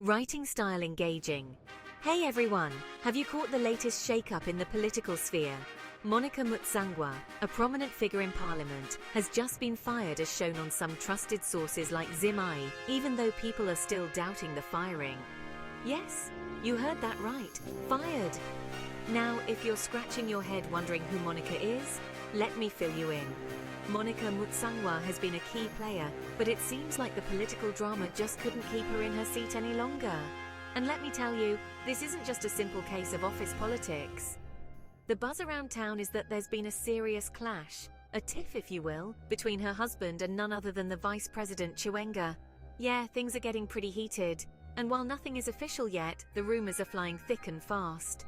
Writing style engaging. Hey everyone, have you caught the latest shake-up in the political sphere? Monica Mutsvangwa, a prominent figure in parliament, has just been fired as shown on some trusted sources like Sabc, even though people are still doubting the firing. Yes, you heard that right, fired. Now, if you're scratching your head wondering who Monica is, let me fill you in. Monica Mutsvangwa has been a key player, but it seems like the political drama just couldn't keep her in her seat any longer. And let me tell you, this isn't just a simple case of office politics. The buzz around town is that there's been a serious clash, a tiff if you will, between her husband and none other than the Vice President Chiwenga. Yeah, things are getting pretty heated, and while nothing is official yet, the rumors are flying thick and fast.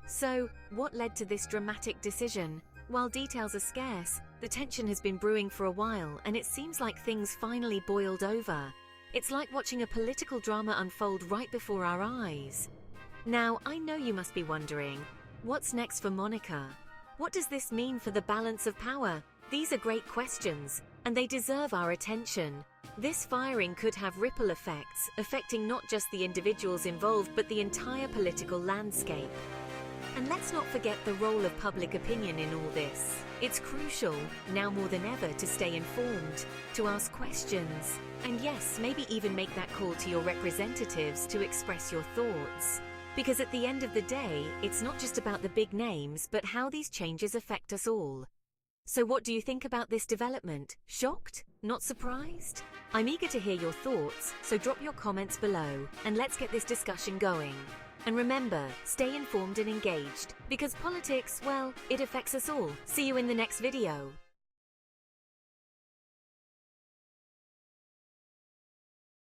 So, what led to this dramatic decision? While details are scarce, the tension has been brewing for a while and it seems like things finally boiled over. It's like watching a political drama unfold right before our eyes. Now, I know you must be wondering, what's next for Monica? What does this mean for the balance of power? These are great questions, and they deserve our attention. This firing could have ripple effects, affecting not just the individuals involved but the entire political landscape. And let's not forget the role of public opinion in all this. It's crucial, now more than ever, to stay informed, to ask questions, and yes, maybe even make that call to your representatives to express your thoughts. Because at the end of the day, it's not just about the big names, but how these changes affect us all. So what do you think about this development? Shocked? Not surprised? I'm eager to hear your thoughts, so drop your comments below, and let's get this discussion going. And remember, stay informed and engaged, because politics, well, it affects us all. See you in the next video.